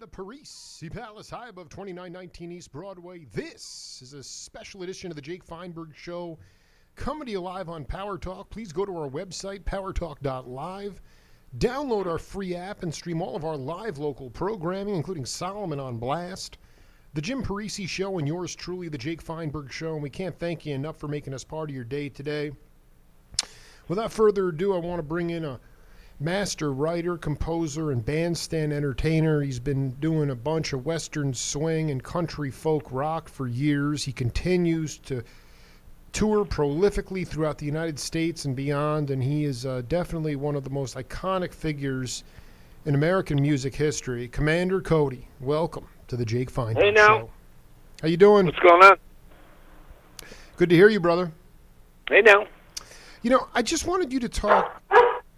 the Parisi Palace, high above 2919 East Broadway. This is a special edition of the Jake Feinberg Show, coming to you live on Power Talk. Please go to our website, powertalk.live. Download our free app and stream all of our live local programming, including Solomon on Blast, the Jim Parisi Show, and yours truly, the Jake Feinberg Show. And we can't thank you enough for making us part of your day today. Without further ado, I want to bring in a master writer, composer, and bandstand entertainer. He's been doing a bunch of Western swing and country folk rock for years. He continues to tour prolifically throughout the United States and beyond, and he is definitely one of the most iconic figures in American music history. Commander Cody, welcome to the Jake Feinberg Show. How you doing? What's going on? Good to hear you, brother. Hey, now. You know, I just wanted you to talk,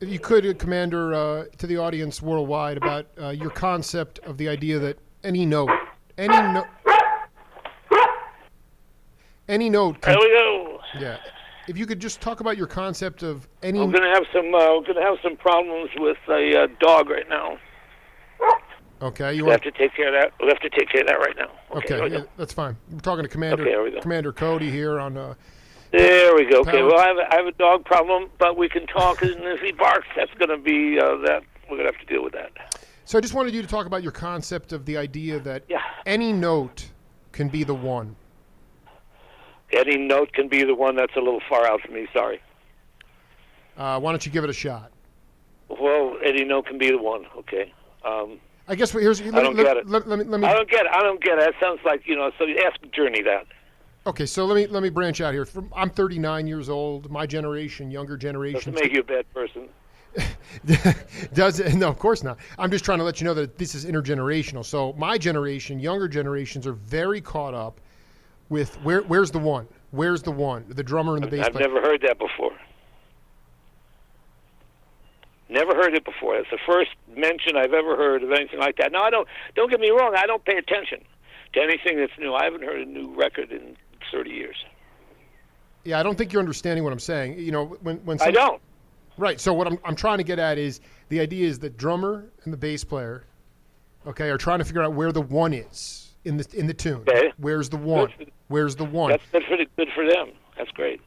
if you could, Commander, to the audience worldwide about your concept of the idea that any note can, There we go. Yeah. If you could just talk about your concept of any. I'm gonna have some problems with a dog right now. Okay, We'll have to take care of that. We'll have to take care of that right now. Okay, yeah, that's fine. We're talking to Commander Cody here on. There we go. Okay, Power. well, I have a dog problem, but we can talk, and if he barks, that's gonna be that. We're gonna have to deal with that. So I just wanted you to talk about your concept of the idea that any note can be the one. Any note can be the one. That's a little far out for me. Sorry. Why don't you give it a shot? Well, any note can be the one. Okay. I guess here's. I don't get it. Let me. I don't get it. That sounds like, so you ask Journey that. Okay, so let me branch out here. I'm 39 years old. My generation, younger generation. Doesn't make you a bad person. Does it? No, of course not. I'm just trying to let you know that this is intergenerational. So my generation, younger generations, are very caught up with where's the one? Where's the one? The drummer and the bass player. I've never heard that before. Never heard it before. That's the first mention I've ever heard of anything like that. Now, don't get me wrong. I don't pay attention to anything that's new. I haven't heard a new record in 30 years. Yeah, I don't think you're understanding what I'm saying. When I don't. Right. So what I'm trying to get at is the idea is that drummer and the bass player, okay, are trying to figure out where the one is in the tune. Okay. Where's the one? Where's the one? That's good for them. That's great.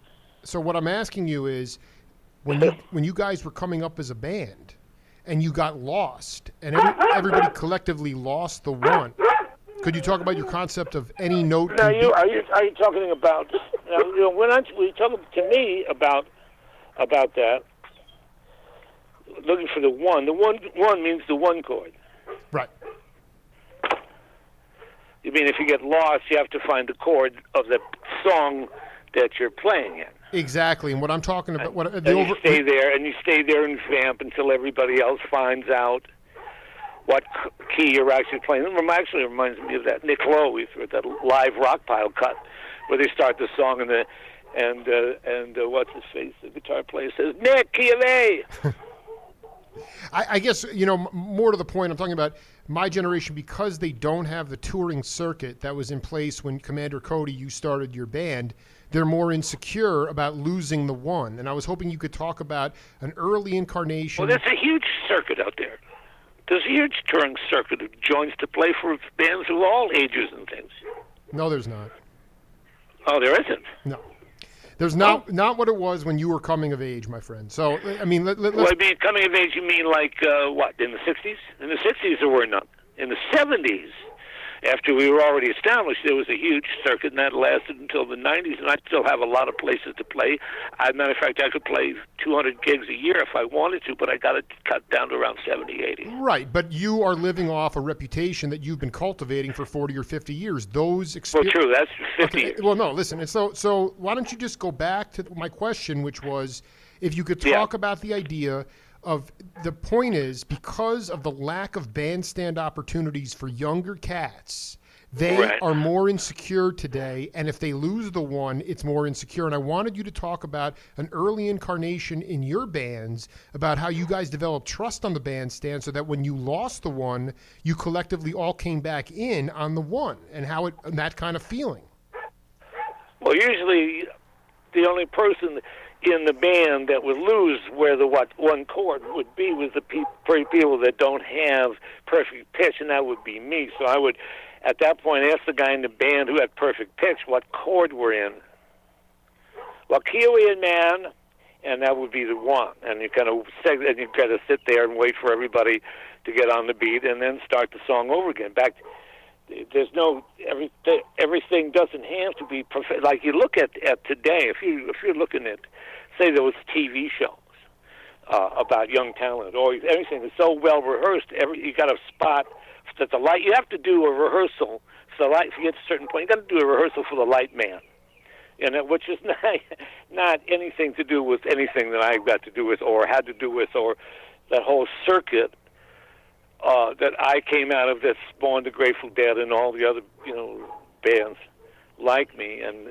So what I'm asking you is, when you guys were coming up as a band, and you got lost, and everybody collectively lost the one. Could you talk about your concept of any note? Now, are you talking about? When you talking to me about that, looking for the one. The one means the one chord. Right. You mean if you get lost, you have to find the chord of the song that you're playing in. Exactly, and what I'm talking about, you stay there and vamp until everybody else finds out what key you're actually playing. It actually reminds me of that Nick Lowe, that live rock pile cut, where they start the song and what's his face, the guitar player says, "Nick, key of A." I guess, more to the point, I'm talking about my generation, because they don't have the touring circuit that was in place when Commander Cody, you started your band. They're more insecure about losing the one. And I was hoping you could talk about an early incarnation. Well, there's a huge circuit out there. There's a huge touring circuit of joints to play for bands of all ages and things. No, there's not. Oh, there isn't? No. There's not what it was when you were coming of age, my friend. So, I mean, let's... Well, coming of age, you mean like, what, in the 60s? In the 60s, there were none. In the 70s, after we were already established, there was a huge circuit, and that lasted until the 90s, and I still have a lot of places to play. As a matter of fact, I could play 200 gigs a year if I wanted to, but I got to cut down to around 70, 80. Right, but you are living off a reputation that you've been cultivating for 40 or 50 years. Well, true, that's 50 years. Well, no, listen, so why don't you just go back to my question, which was, if you could talk about the idea of, the point is, because of the lack of bandstand opportunities for younger cats, they are more insecure today, and if they lose the one, it's more insecure. And I wanted you to talk about an early incarnation in your bands, about how you guys developed trust on the bandstand so that when you lost the one, you collectively all came back in on the one, and that kind of feeling. Well, usually the only person, in the band that would lose where the one chord would be was the people that don't have perfect pitch, and that would be me. So I would, at that point, ask the guy in the band who had perfect pitch what chord we're in. Well, Kiwi and Man, and that would be the one. And you kind of sit there and wait for everybody to get on the beat, and then start the song over again. There's no everything doesn't have to be perfect. Like you look at today, if you're looking at, say, those TV shows about young talent, or anything that's so well rehearsed, you got a spot that the light. You have to do a rehearsal for the light. If you get to a certain point, you got to do a rehearsal for the light man, which is not anything to do with anything that I've got to do with, or had to do with, or that whole circuit. That I came out of that spawned the Grateful Dead and all the other, bands like me, and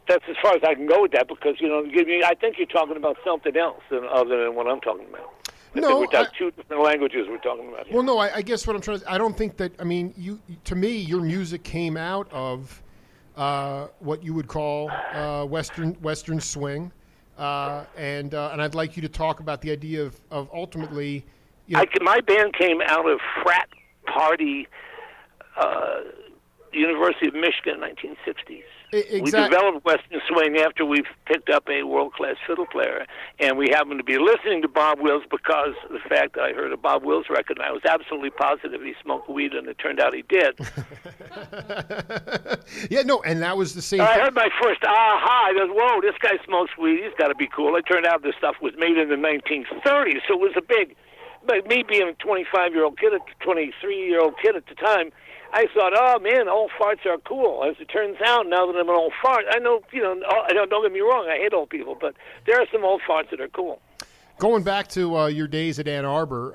that's as far as I can go with that, because I think you're talking about something else other than what I'm talking about. Two different languages we're talking about here. Well, no, I guess what I'm trying to. I don't think that. I mean, to me, your music came out of what you would call Western swing. And I'd like you to talk about the idea of ultimately. My band came out of frat party, University of Michigan, 1960s. We developed Western swing after we picked up a world-class fiddle player, and we happened to be listening to Bob Wills because of the fact that I heard a Bob Wills record, and I was absolutely positive he smoked weed, and it turned out he did. Yeah, no, and that was the same. I heard my first aha. I goes, whoa, this guy smokes weed. He's got to be cool. It turned out this stuff was made in the 1930s, so it was a big. But me being a 25-year-old kid, 23-year-old kid at the time, I thought, oh man, old farts are cool. As it turns out, now that I'm an old fart, I know, don't get me wrong, I hate old people, but there are some old farts that are cool. Going back to your days at Ann Arbor,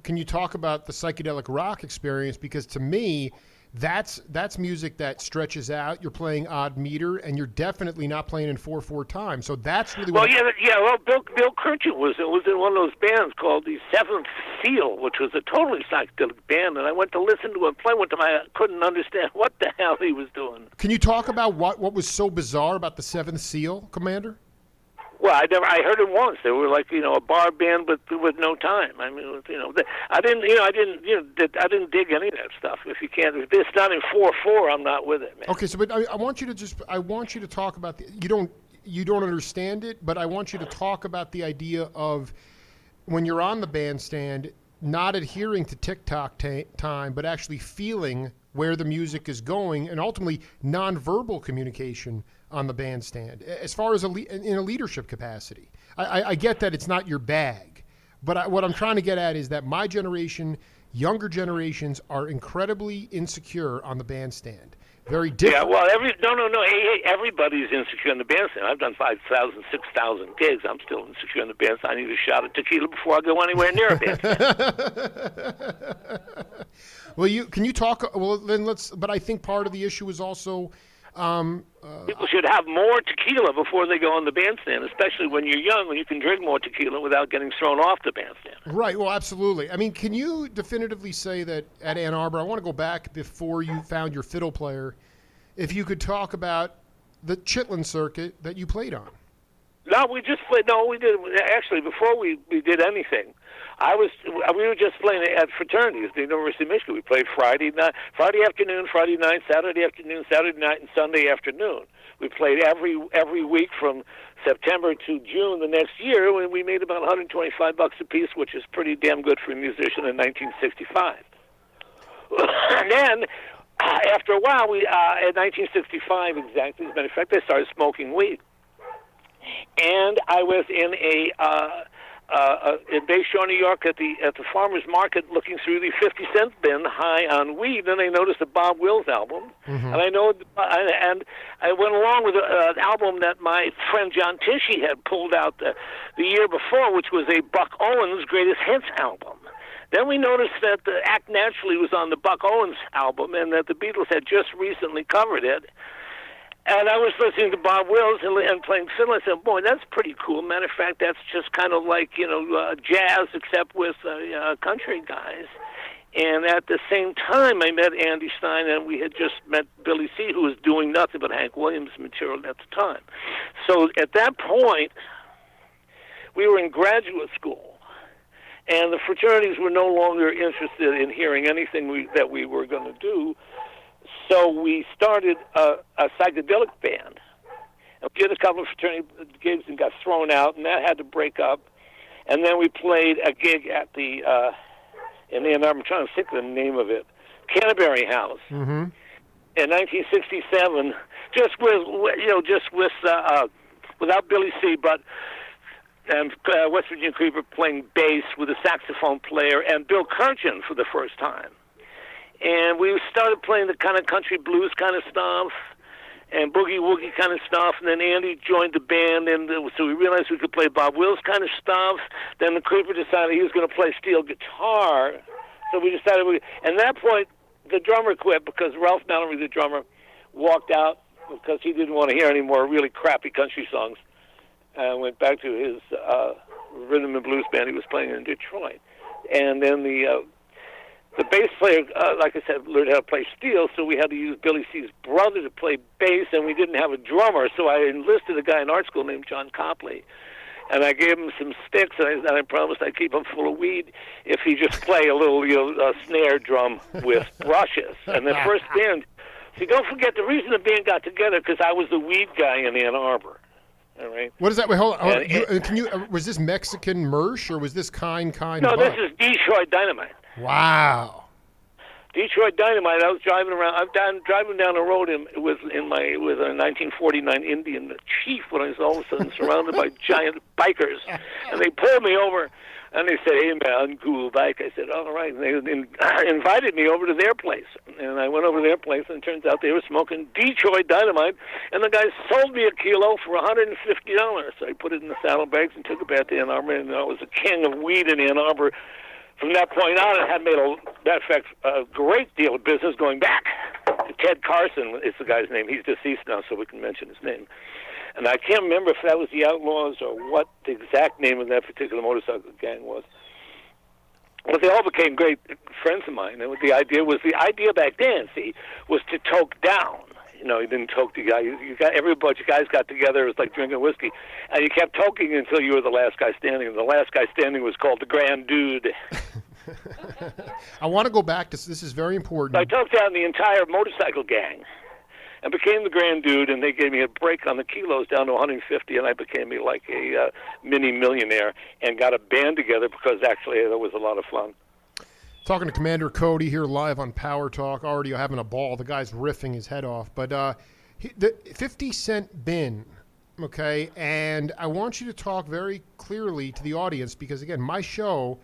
can you talk about the psychedelic rock experience? Because to me, that's music that stretches out. You're playing odd meter, and you're definitely not playing in 4/4 time. So that's really Well, Bill Kirchner was in one of those bands called the Seventh Seal, which was a totally psychedelic band, and I went to listen to him play with him. I couldn't understand what the hell he was doing. Can you talk about what was so bizarre about the Seventh Seal, Commander? Well, I heard it once. They were like, a bar band, but with no time. I mean, I didn't dig any of that stuff. If it's not in 4/4, I'm not with it, man. Okay, so but I want you to talk about you don't understand it, but I want you to talk about the idea of when you're on the bandstand, not adhering to TikTok time, but actually feeling where the music is going, and ultimately nonverbal communication on the bandstand, as far as in a leadership capacity. I get that it's not your bag, but what I'm trying to get at is that my generation, younger generations, are incredibly insecure on the bandstand. Very different. Yeah, well, everybody's insecure on the bandstand. I've done 5,000, 6,000 gigs. I'm still insecure on the bandstand. I need a shot of tequila before I go anywhere near a bandstand. Well, can you talk? Well, then but I think part of the issue is also. People should have more tequila before they go on the bandstand, especially when you're young, when you can drink more tequila without getting thrown off the bandstand. Right. Well, absolutely. I mean, can you definitively say that at Ann Arbor, I want to go back before you found your fiddle player, if you could talk about the Chitlin circuit that you played on? No, we just played. No, we did. Actually, before we did anything, we were just playing at fraternities at the University of Michigan. We played Friday afternoon, Friday night, Saturday afternoon, Saturday night, and Sunday afternoon. We played every week from September to June the next year, and we made about $125 a piece, which is pretty damn good for a musician in 1965. And then, after a while, in 1965 exactly, as a matter of fact, I started smoking weed. And I was in in Bayshore, New York, at the farmers market, looking through the 50-cent bin, high on weed. And I noticed a Bob Wills album, and I went along with an album that my friend John Tishy had pulled out the year before, which was a Buck Owens Greatest Hits album. Then we noticed that the Act Naturally was on the Buck Owens album, and that the Beatles had just recently covered it. And I was listening to Bob Wills and playing fiddle. I said, boy, that's pretty cool. Matter of fact, that's just kind of like, jazz except with country guys. And at the same time, I met Andy Stein, and we had just met Billy C., who was doing nothing but Hank Williams material at the time. So at that point, we were in graduate school, and the fraternities were no longer interested in hearing anything that we were going to do. So we started a psychedelic band. And we did a couple of fraternity gigs and got thrown out, and that had to break up. And then we played a gig at the in Ann Arbor. I'm trying to think of the name of it, Canterbury House, in 1967. Just with without Billy C. but and West Virginia Creeper playing bass with a saxophone player, and Bill Kirchen for the first time. And we started playing the kind of country blues kind of stuff and boogie-woogie kind of stuff. And then Andy joined the band, and so we realized we could play Bob Wills kind of stuff. Then the Creeper decided he was going to play steel guitar. So we decided and at that point, the drummer quit because Ralph Mallory, the drummer, walked out because he didn't want to hear any more really crappy country songs and went back to his rhythm and blues band he was playing in Detroit. And then the bass player, like I said, learned how to play steel, so we had to use Billy C.'s brother to play bass, and we didn't have a drummer, so I enlisted a guy in art school named John Copley, and I gave him some sticks, and I promised I'd keep him full of weed if he just play a little snare drum with brushes. And the first band, see, don't forget, the reason the band got together, because I was the weed guy in Ann Arbor. All right. What is that? Wait, hold on. Was this Mexican Mersh, or was this kind No, of this is Detroit Dynamite. Wow. Detroit Dynamite. I was driving around. I'm driving down the road with a 1949 Indian chief when I was all of a sudden surrounded by giant bikers, and they pulled me over, and they said, "Hey man, cool bike." I said, "All right." And they invited me over to their place, and I went over to their place, and it turns out they were smoking Detroit Dynamite, and the guy sold me a kilo for $150. So I put it in the saddlebags and took it back to Ann Arbor, and I was the king of weed in Ann Arbor. From that point on, it had made a great deal of business going back. Ted Carson is the guy's name. He's deceased now, so we can mention his name. And I can't remember if that was the Outlaws or what the exact name of that particular motorcycle gang was. But they all became great friends of mine. And the idea back then, was to toke down. You didn't toke the guy. You got every bunch of guys got together. It was like drinking whiskey, and you kept toking until you were the last guy standing. And the last guy standing was called the Grand Dude. I want to go back to this. Is very important. So I toked down the entire motorcycle gang, and became the Grand Dude. And they gave me a break on the kilos down to 150, and I became like a mini millionaire and got a band together because actually that was a lot of fun. Talking to Commander Cody here live on Power Talk. Already having a ball. The guy's riffing his head off. But the 50-cent bin, okay? And I want you to talk very clearly to the audience because, again, my show,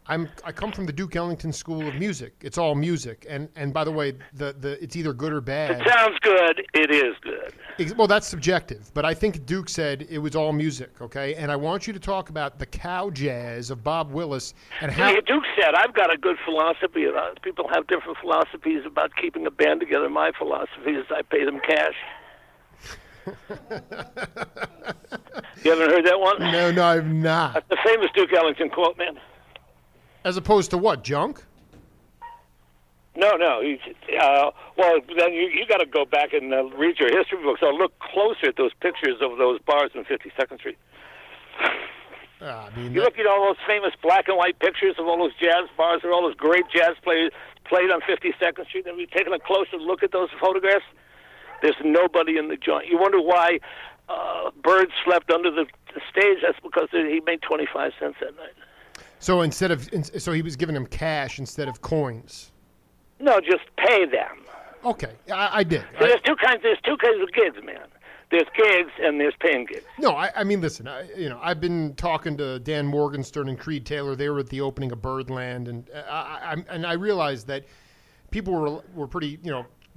I come from the Duke Ellington School of Music. It's all music. And by the way, it's either good or bad. It sounds good. It is good. Well, that's subjective. But I think Duke said it was all music, okay? And I want you to talk about the cow jazz of Bob Willis and how... Duke said, I've got a good philosophy. People have different philosophies about keeping a band together. My philosophy is I pay them cash. You haven't heard that one? No, I've not. That's the famous Duke Ellington quote, man. As opposed to what, junk? No. Well, then you got to go back and read your history books or look closer at those pictures of those bars on 52nd Street. You look at all those famous black and white pictures of all those jazz bars or all those great jazz players played on 52nd Street, and we've taken a closer look at those photographs. There's nobody in the joint. You wonder why Bird slept under the stage. That's because he made 25 cents that night. So so he was giving them cash instead of coins. No, just pay them. Okay, I did. So there's two kinds of gigs, man. There's gigs and there's paying gigs. No, I mean, listen. I've been talking to Dan Morgenstern and Creed Taylor. They were at the opening of Birdland, and I realized that people were pretty.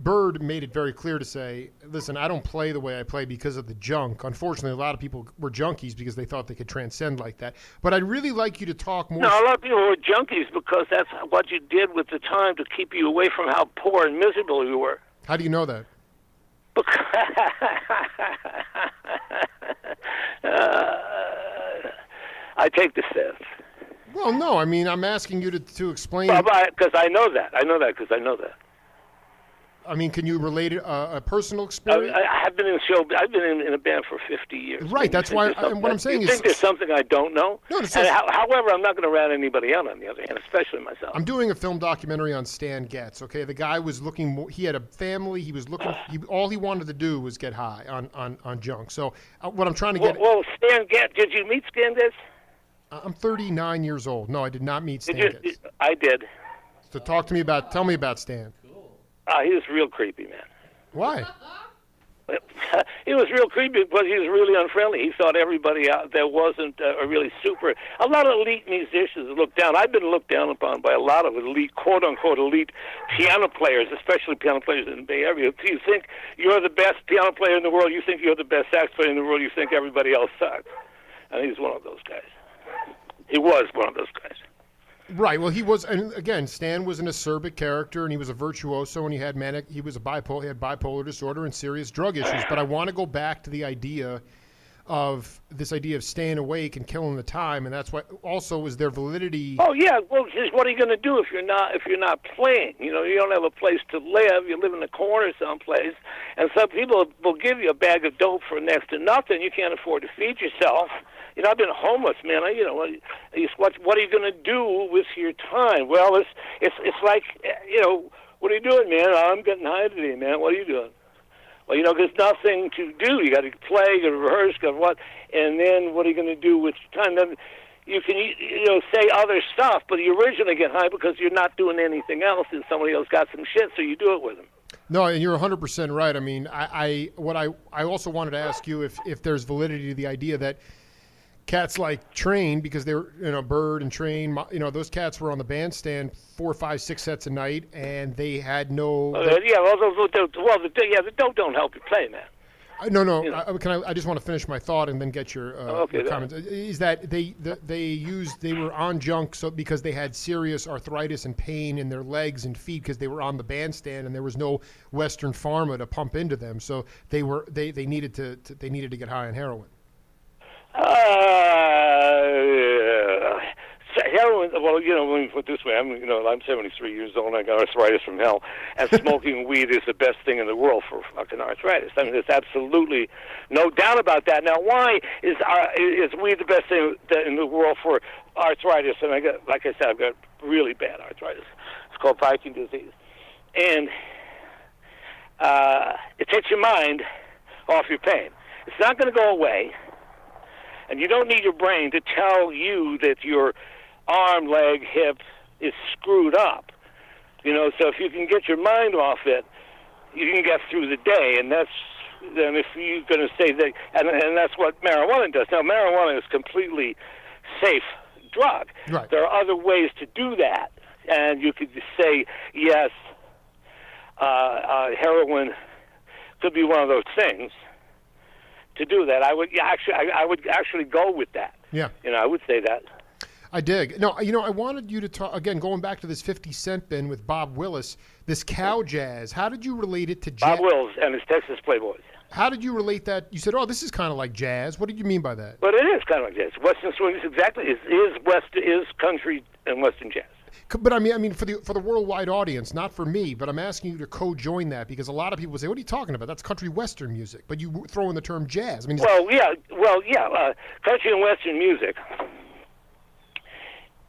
Bird made it very clear to say, listen, I don't play the way I play because of the junk. Unfortunately, a lot of people were junkies because they thought they could transcend like that. But I'd really like you to talk more. No, a lot of people were junkies because that's what you did with the time to keep you away from how poor and miserable you were. How do you know that? I take the fifth. Well, no, I mean, I'm asking you to explain. Because I know that. I know that because I know that. I mean, can you relate a personal experience? I have been in the show. I've been in a band for 50 years. Right. That's why. What I'm saying you is. think there's something I don't know? No. However, I'm not going to rat anybody out on the other hand, especially myself. I'm doing a film documentary on Stan Getz. Okay, the guy was looking. He had a family. He was looking. All he wanted to do was get high on junk. So what I'm trying to get. Well, Stan Getz. Did you meet Stan Getz? I'm 39 years old. No, I did not meet Stan Getz. I did. So tell me about Stan. He was real creepy, man. Why? He was real creepy because he was really unfriendly. He thought everybody out there wasn't a really super. A lot of elite musicians looked down. I've been looked down upon by a lot of elite, quote-unquote, elite piano players, especially piano players in the Bay Area. If you think you're the best piano player in the world, you think you're the best sax player in the world, you think everybody else sucks. And he's one of those guys. He was one of those guys. Right. Well, he was, and again, Stan was an acerbic character, and he was a virtuoso, and he had bipolar disorder and serious drug issues. But I want to go back to the idea of staying awake and killing the time, and that's why also is there validity. Oh yeah. Well, just what are you going to do if you're not playing? You know, you don't have a place to live. You live in a corner someplace, and some people will give you a bag of dope for next to nothing. You can't afford to feed yourself. You know, I've been homeless, man. What are you going to do with your time? Well, it's like, what are you doing, man? I'm getting high today, man. What are you doing? Well, there's nothing to do. You got to play, you got to rehearse, and then what are you going to do with your time? Then you can, say other stuff, but you originally get high because you're not doing anything else, and somebody else got some shit, so you do it with them. No, and you're 100% right. I mean, I also wanted to ask you if there's validity to the idea that cats like Train, because they were, Bird and Train, those cats were on the bandstand 4, 5, 6 sets a night, and they had no. The dope don't help you play, man. No. I just want to finish my thought and then get your comments. Is that they were on junk because they had serious arthritis and pain in their legs and feet because they were on the bandstand and there was no Western pharma to pump into them, so they needed to get high on heroin. Heroin. Well, let me put it this way. I'm 73 years old. And I got arthritis from hell, and smoking weed is the best thing in the world for fucking arthritis. I mean, there's absolutely no doubt about that. Now, why is weed the best thing in the world for arthritis? And like I said, I've got really bad arthritis. It's called Parkinson's disease, and it takes your mind off your pain. It's not going to go away. And you don't need your brain to tell you that your arm, leg, hip is screwed up. So if you can get your mind off it, you can get through the day. And then if you're going to say that, and that's what marijuana does. Now, marijuana is a completely safe drug. Right. There are other ways to do that. And you could just say, yes, heroin could be one of those things. To do that, I would actually go with that. Yeah. I would say that. I dig. No, I wanted you to talk, again, going back to this 50 Cent bin with Bob Willis, this cow jazz. How did you relate it to jazz? Bob Willis and his Texas Playboys. How did you relate that? You said, this is kind of like jazz. What did you mean by that? But it is kind of like jazz. Western swing is exactly is country and Western jazz. But I mean, for the worldwide audience, not for me. But I'm asking you to co-join that because a lot of people say, "What are you talking about? That's country western music." But you throw in the term jazz. I mean, country and Western music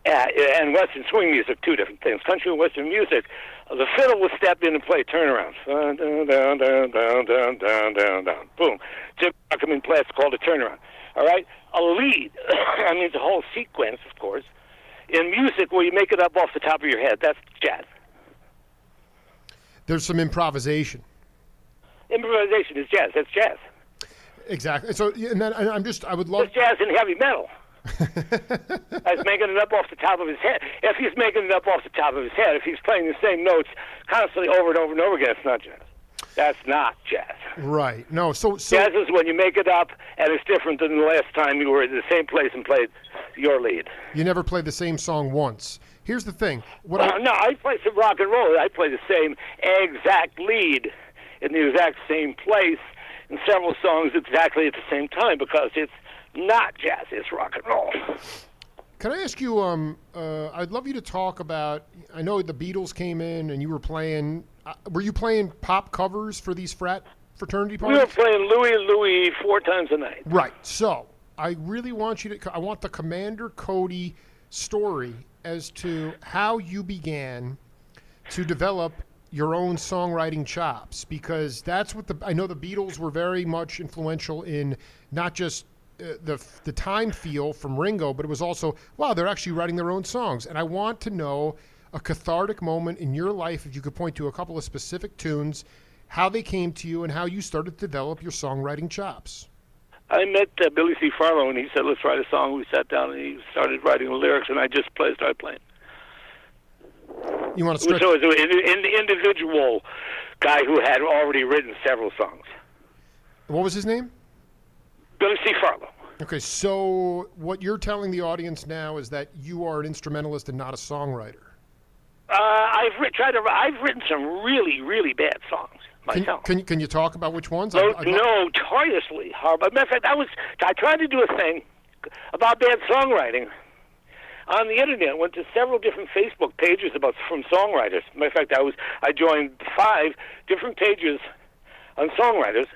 and Western swing music, two different things. Country and Western music, the fiddle will step in and play turnarounds. Down, down, down, down, down, down, down, down. Boom. Jim Ackerman plays called a turnaround. All right, a lead. I mean, it's a whole sequence, of course. In music, where you make it up off the top of your head, that's jazz. There's some improvisation. Improvisation is jazz. That's jazz. Exactly. So, I would love. That's jazz in heavy metal. He's making it up off the top of his head. If he's making it up off the top of his head, if he's playing the same notes constantly over and over and over again, it's not jazz. That's not jazz. Right. No. So jazz is when you make it up, and it's different than the last time you were in the same place and played your lead. You never played the same song once. Here's the thing. No, I play some rock and roll. I play the same exact lead in the exact same place in several songs exactly at the same time, because it's not jazz, it's rock and roll. Can I ask you, I'd love you to talk about, I know the Beatles came in and you were playing, were you playing pop covers for these fraternity parties? We were playing Louie 4 times a night. Right. So I really want you to, I want the Commander Cody story as to how you began to develop your own songwriting chops, because that's what I know the Beatles were very much influential in, not just the time feel from Ringo, but it was also, wow, they're actually writing their own songs. And I want to know a cathartic moment in your life, if you could point to a couple of specific tunes, how they came to you and how you started to develop your songwriting chops. I met Billy C. Farlow, and he said, let's write a song. We sat down, and he started writing the lyrics, and I just started playing. You want to stretch? So it was an individual guy who had already written several songs. What was his name? Billy C. Farlow. Okay, so what you're telling the audience now is that you are an instrumentalist and not a songwriter. I've written some really, really bad songs myself. Can you talk about which ones? Notoriously horrible. Matter of fact, I tried to do a thing about bad songwriting on the internet. Went to several different Facebook pages from songwriters. Matter of fact, I joined 5 different pages on songwriters,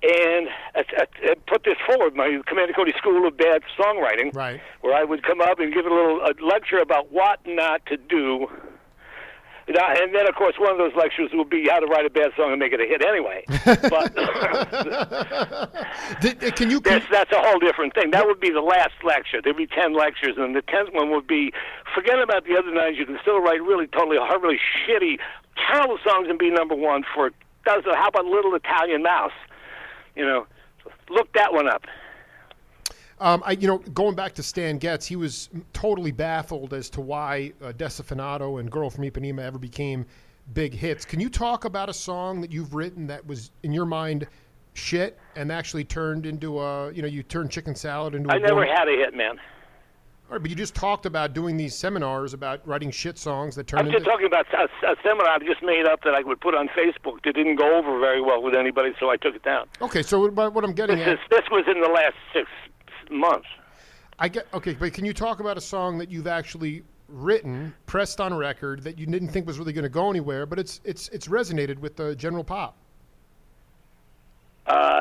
and I put this forward, my Commander Cody School of Bad Songwriting, right, where I would come up and give a lecture about what not to do. And then, of course, one of those lectures would be how to write a bad song and make it a hit anyway. But that's a whole different thing. That would be the last lecture. There'd be 10 lectures, and the 10th one would be, forget about the other 9. You can still write really horribly shitty, terrible songs and be number 1 for dozen. How about Little Italian Mouse? Look that one up. Going back to Stan Getz, he was totally baffled as to why Desafinado and Girl from Ipanema ever became big hits. Can you talk about a song that you've written that was, in your mind, shit and actually turned into you turned Chicken Salad into I never had a hit, man. All right, but you just talked about doing these seminars about writing shit songs that turned I'm just talking about a seminar I just made up that I would put on Facebook that didn't go over very well with anybody, so I took it down. Okay, so what I'm getting this was in the last 6 months. Okay, but can you talk about a song that you've actually written, pressed on record, that you didn't think was really going to go anywhere, but it's resonated with the general pop?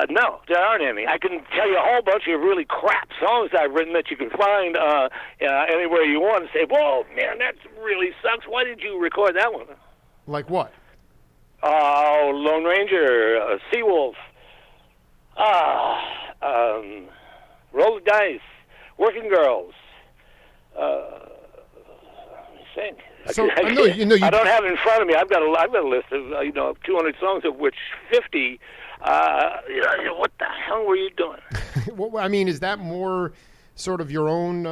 No, there aren't any. I can tell you a whole bunch of really crap songs I've written that you can find anywhere you want and say, whoa, man, that really sucks. Why did you record that one? Like what? Lone Ranger, Seawolf, Roll the Dice, Working Girls. Let me think. So, I don't have it in front of me. I've got a list of 200 songs, of which 50. What the hell were you doing? Well, I mean, is that more sort of your own,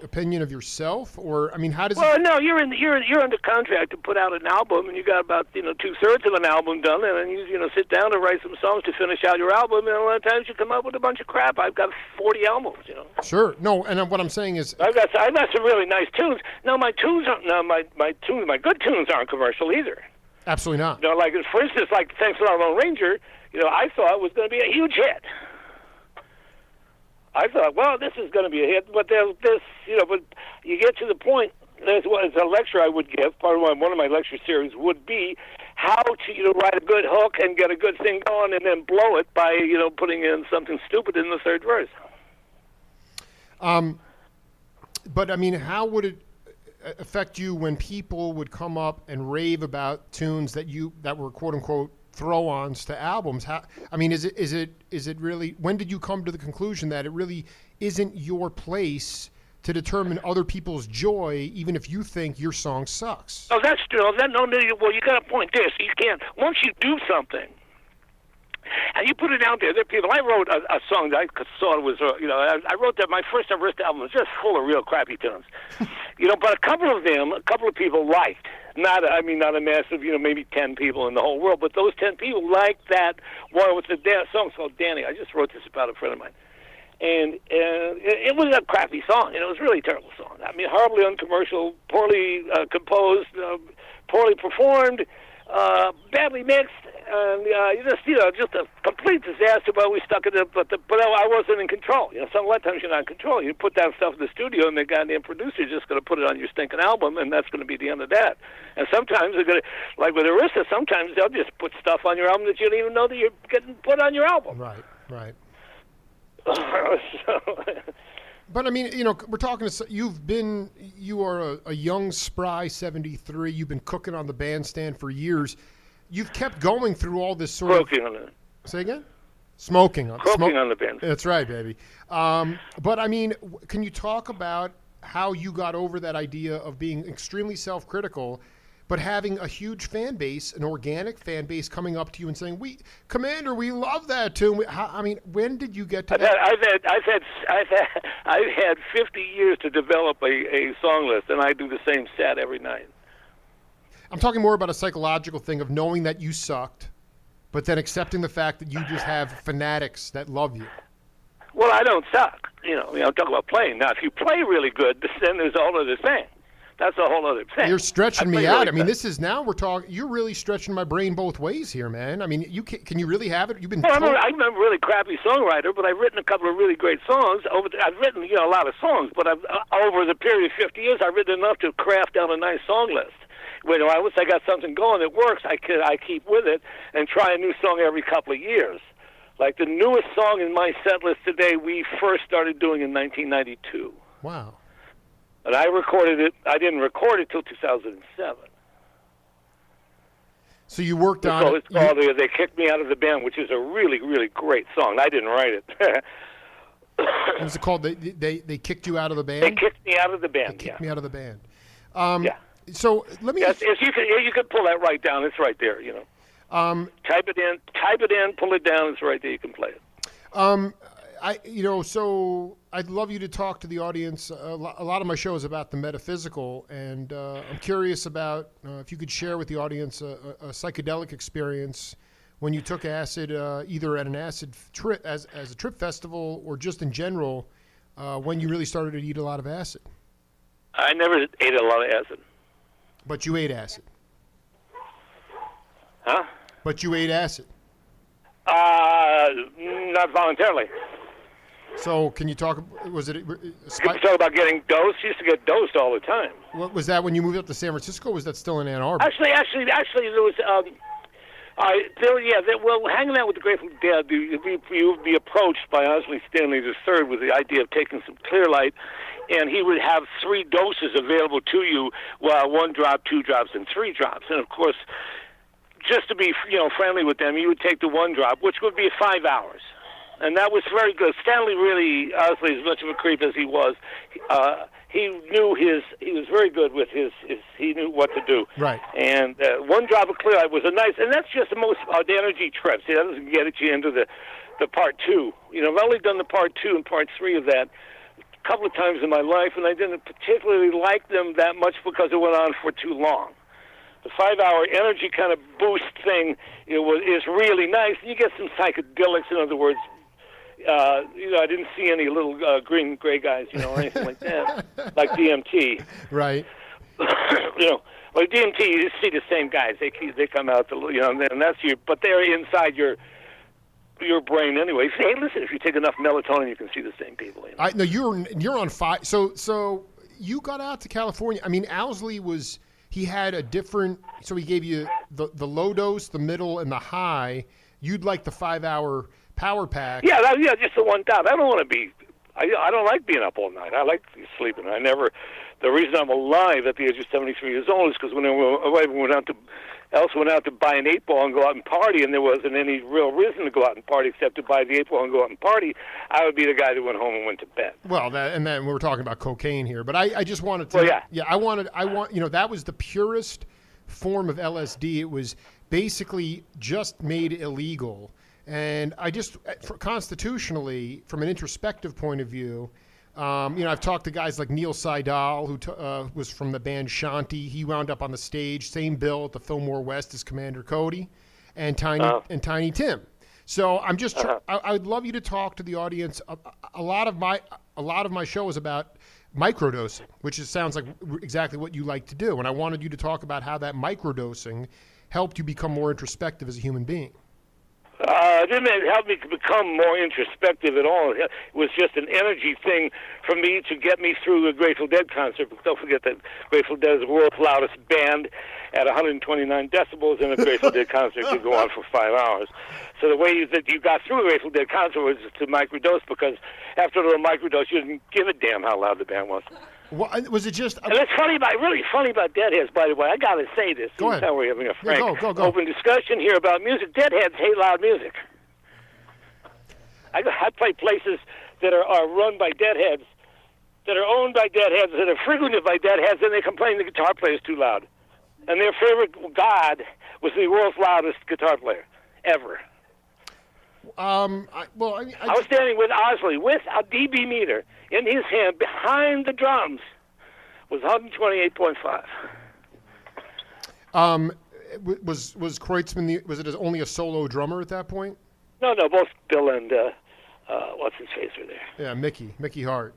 opinion of yourself, or I mean, how does? Well, no, you're under contract to put out an album, and you got about 2/3 of an album done, and then you sit down to write some songs to finish out your album, and a lot of times you come up with a bunch of crap. I've got 40 albums, Sure, no, and what I'm saying is, I've got some really nice tunes. No, my tunes aren't. No, my good tunes aren't commercial either. Absolutely not. Like for instance, like Thanks a Lot, Lone Ranger. I thought it was going to be a huge hit. I thought, well, this is going to be a hit, but but you get to the point. There's a lecture I would give. Part of one of my lecture series would be how to write a good hook and get a good thing going, and then blow it by putting in something stupid in the third verse. But I mean, how would it affect you when people would come up and rave about tunes that were quote unquote throw-ons to albums? Is it really, when did you come to the conclusion that it really isn't your place to determine other people's joy, even if you think your song sucks? Oh, that's true. Well, you got to point this. You can't, once you do something and you put it out there, I wrote a song that I thought was, I wrote that my first album was just full of real crappy tunes. But a couple of people liked. Not a massive, maybe 10 people in the whole world, but those 10 people liked that one with the song called Danny. I just wrote this about a friend of mine. And it was a crappy song. It was a really terrible song. Horribly uncommercial, poorly composed, poorly performed. badly mixed, and just a complete disaster. But we stuck it in, but I wasn't in control. A lot of times you're not in control. You put that stuff in the studio, and the goddamn producer's just going to put it on your stinking album, and that's going to be the end of that. And sometimes they're going to, like with Arista, sometimes they'll just put stuff on your album that you don't even know that you're getting put on your album. Right. So, but I mean, we're talking to you are a young, spry 73. You've been cooking on the bandstand for years. You've kept going through all this sort Smoking on it. Say again? Smoking on the band. That's right, baby. But I mean, can you talk about how you got over that idea of being extremely self-critical, but having a huge fan base, an organic fan base coming up to you and saying, Commander, we love that tune. When did you get to that? I've had 50 years to develop a song list, and I do the same set every night. I'm talking more about a psychological thing of knowing that you sucked, but then accepting the fact that you just have fanatics that love you. Well, I don't suck. I'm talking about playing. Now, if you play really good, then there's a whole other thing. That's a whole other thing. You're stretching me out. Really this is now we're talking. You're really stretching my brain both ways here, man. I mean, can you really have it? You've been. Well, I'm a really crappy songwriter, but I've written a couple of really great songs. I've written a lot of songs, but over the period of 50 years, I've written enough to craft out a nice song list. Once I got something going that works, I keep with it and try a new song every couple of years. Like the newest song in my set list today, we first started doing in 1992. Wow. And I recorded it. I didn't record it till 2007. So you worked on it. It's called They Kicked Me Out of the Band, which is a really, really great song. I didn't write it. What was it called? They kicked you out of the band? They kicked me out of the band, They kicked me out of the band. Yeah. So let me... Yes, you could pull that right down. It's right there, Type it in, pull it down. It's right there. You can play it. So I'd love you to talk to the audience. A lot of my show is about the metaphysical, and I'm curious about if you could share with the audience a psychedelic experience when you took acid, either at an acid trip as a trip festival or just in general, when you really started to eat a lot of acid. I never ate a lot of acid. But you ate acid. Huh? But you ate acid. Not voluntarily. So can you talk? Was it? You talk about getting dosed. You used to get dosed all the time. What was that when you moved up to San Francisco? Or was that still in Ann Arbor? Actually, there was. Hanging out with the Grateful Dead, you would be approached by Osley Stanley III with the idea of taking some Clear Light, and he would have 3 doses available to you, 1 drop, 2 drops, and 3 drops. And of course, just to be friendly with them, you would take the 1 drop, which would be 5 hours. And that was very good. Stanley really, honestly, as much of a creep as he was, he was very good with he knew what to do. Right. And 1 drop of Clear Light was a nice, and that's just the most energy trip. See, that doesn't get you into the part 2. I've only done the part 2 and part 3 of that a couple of times in my life, and I didn't particularly like them that much because it went on for too long. The 5-hour energy kind of boost thing is really nice. You get some psychedelics, in other words. I didn't see any little green gray guys, or anything like that, like DMT. Right. Like DMT, you see the same guys. They come out, and that's but they're inside your brain anyway. Hey, listen, if you take enough melatonin, you can see the same people. No, you're on fire. So you got out to California. I mean, Owsley he had a different. So he gave you the low dose, the middle, and the high. You'd like the 5-hour power pack. Yeah, just the 1 top. I don't want to be. I don't like being up all night. I like sleeping. The reason I'm alive at the age of 73 years old is because when everyone went out to buy an 8-ball and go out and party, and there wasn't any real reason to go out and party except to buy the 8-ball and go out and party, I would be the guy that went home and went to bed. Well, and then we were talking about cocaine here, but I just wanted to. Well, yeah. Yeah, I want. That was the purest form of LSD. It was basically just made illegal. And I just, constitutionally, from an introspective point of view, I've talked to guys like Neil Seidel, who was from the band Shanti. He wound up on the stage, same bill at the Fillmore West as Commander Cody, and Tiny Tim. So I'm just, I would love you to talk to the audience. A lot of my show is about microdosing, which sounds like exactly what you like to do. And I wanted you to talk about how that microdosing helped you become more introspective as a human being? It didn't help me to become more introspective at all. It was just an energy thing for me to get me through a Grateful Dead concert. But don't forget that Grateful Dead is the world's loudest band at 129 decibels, and a Grateful Dead concert could go on for 5 hours. So the way that you got through a Grateful Dead concert was to microdose, because after a little microdose, you didn't give a damn how loud the band was. Was it just? And it's really funny about Deadheads, by the way. I got to say this. Go ahead. We're having a frank, open discussion here about music. Deadheads hate loud music. I play places that are run by Deadheads, that are owned by Deadheads, that are frequented by Deadheads, and they complain the guitar player is too loud. And their favorite god was the world's loudest guitar player ever. I was standing with Osley with a dB meter in his hand behind the drums. Was 128.5. Was Kreutzmann was it only a solo drummer at that point? No, both Bill and what's his face were there. Yeah, Mickey Hart.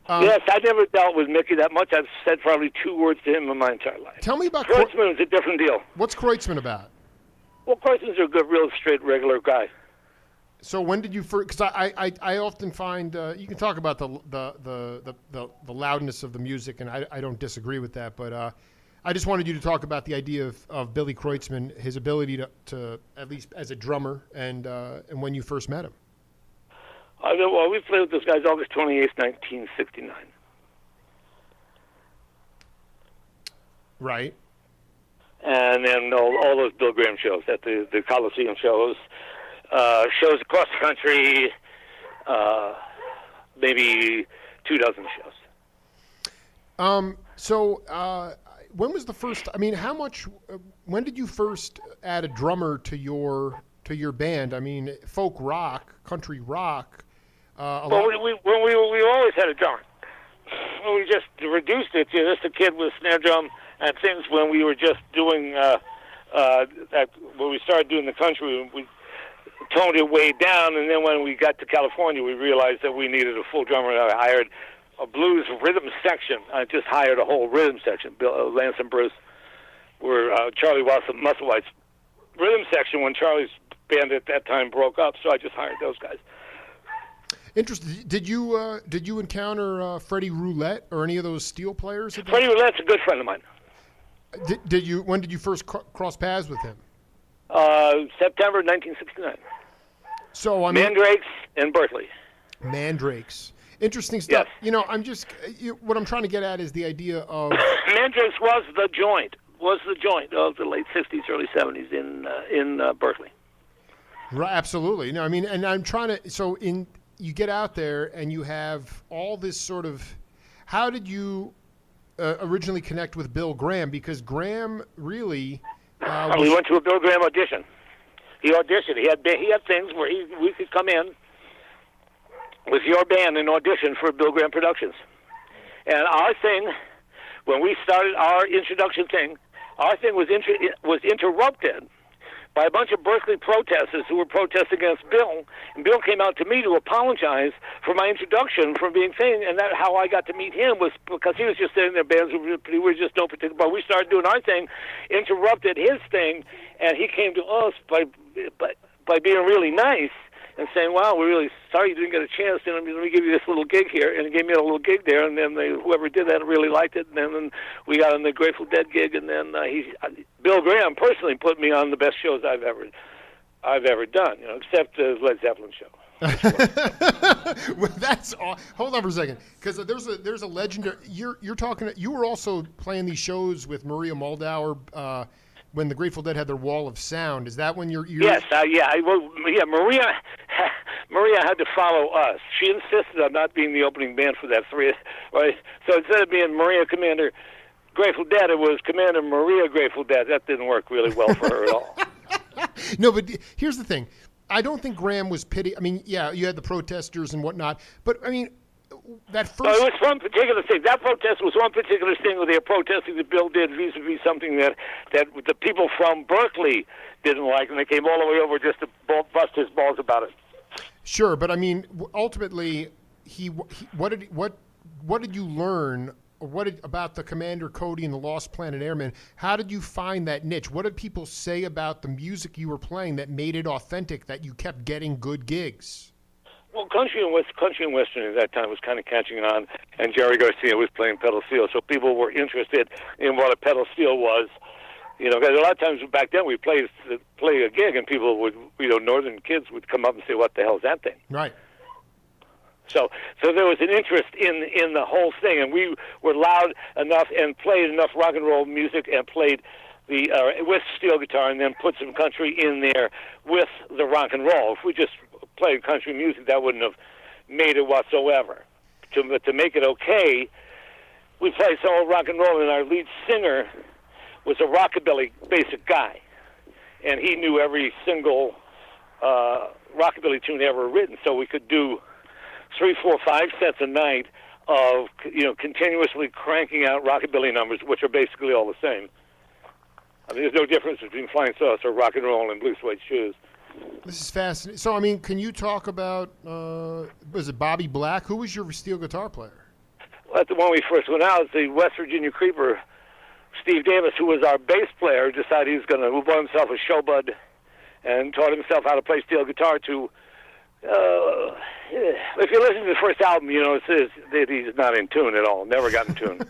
Yes, I never dealt with Mickey that much. I've said probably 2 words to him in my entire life. Tell me about Kreutzmann. Is a different deal. What's Kreutzmann about? Well, Kreutzmann's a good, real straight, regular guy. So when did you first? Because I often find you can talk about the loudness of the music, and I don't disagree with that. But I just wanted you to talk about the idea of Billy Kreutzmann, his ability to at least as a drummer, and when you first met him. Well, we played with those guys August 28th, 1969. Right. And then all those Bill Graham shows at the Coliseum shows. Shows across the country, maybe 24 shows. So when was the first? I mean, how much? When did you first add a drummer to your band? I mean, folk rock, country rock. We always had a drummer. We just reduced it to just a kid with a snare drum and things. When we were just doing when we started doing the country, we toned it way down, and then when we got to California, we realized that we needed a full drummer. I hired a blues rhythm section. I just hired a whole rhythm section. Lance and Bruce were Charlie Musselwhite's rhythm section when Charlie's band at that time broke up, so I just hired those guys. Interesting. Did you encounter Freddie Roulette or any of those steel players? Freddie Roulette's a good friend of mine. Did you? When did you first cross paths with him? September 1969. So I mean, Mandrakes in Berkeley. Mandrakes. Interesting stuff. Yes. You know, I'm just what I'm trying to get at is the idea of Mandrakes was the joint of the late 60s, early 70s in Berkeley. Right, absolutely. No, I mean, and I'm trying to. So you get out there and you have all this sort of. How did you originally connect with Bill Graham? Because Graham really. We went to a Bill Graham audition. He auditioned. He had things where we could come in with your band and audition for Bill Graham Productions. And our thing, when we started our introduction thing, our thing was interrupted by a bunch of Berkeley protesters who were protesting against Bill. And Bill came out to me to apologize for my introduction from being thing. And that how I got to meet him was because he was just sitting there, bands who were just no particular. But we started doing our thing, interrupted his thing, and he came to us by being really nice and saying, "Wow, we're really sorry you didn't get a chance. And let me give you this little gig here." And he gave me a little gig there, and then whoever did that really liked it. And then we got on the Grateful Dead gig, and then Bill Graham personally put me on the best shows I've ever done, except the Led Zeppelin show. Well, that's all. Hold on for a second, because there's a legendary. You're talking. You were also playing these shows with Maria Moldauer. When the Grateful Dead had their Wall of Sound, is that when you're? Yes, Maria had to follow us. She insisted on not being the opening band for that right? So instead of being Maria Commander Grateful Dead, it was Commander Maria Grateful Dead. That didn't work really well for her at all. No, but here's the thing. I don't think Graham was pity. I mean, yeah, you had the protesters and whatnot, but I mean, that first. No, it was one particular thing. That protest was one particular thing where they were protesting that Bill did vis-a-vis something that the people from Berkeley didn't like, and they came all the way over just to bust his balls about it. Sure, but I mean, ultimately, what did you learn about the Commander Cody and the Lost Planet Airmen? How did you find that niche? What did people say about the music you were playing that made it authentic, that you kept getting good gigs? Well, country and western at that time was kind of catching on, and Jerry Garcia was playing pedal steel, so people were interested in what a pedal steel was. You know, because a lot of times back then we play a gig, and people would, northern kids would come up and say, "What the hell is that thing?" Right. So there was an interest in the whole thing, and we were loud enough and played enough rock and roll music and played the with steel guitar, and then put some country in there with the rock and roll. If we just played country music, that wouldn't have made it whatsoever. To make it okay, we played some old rock and roll, and our lead singer was a rockabilly basic guy, and he knew every single rockabilly tune ever written, so we could do 3, 4, 5 sets a night of continuously cranking out rockabilly numbers, which are basically all the same. I mean, there's no difference between Flying Saucer or rock and roll and Blue Suede Shoes. This is fascinating. So, I mean, can you talk about, was it Bobby Black? Who was your steel guitar player? Well, when we first went out, the West Virginia Creeper, Steve Davis, who was our bass player, decided he was going to move on himself a showbud and taught himself how to play steel guitar to, if you listen to the first album, it says that he's not in tune at all, never got in tune.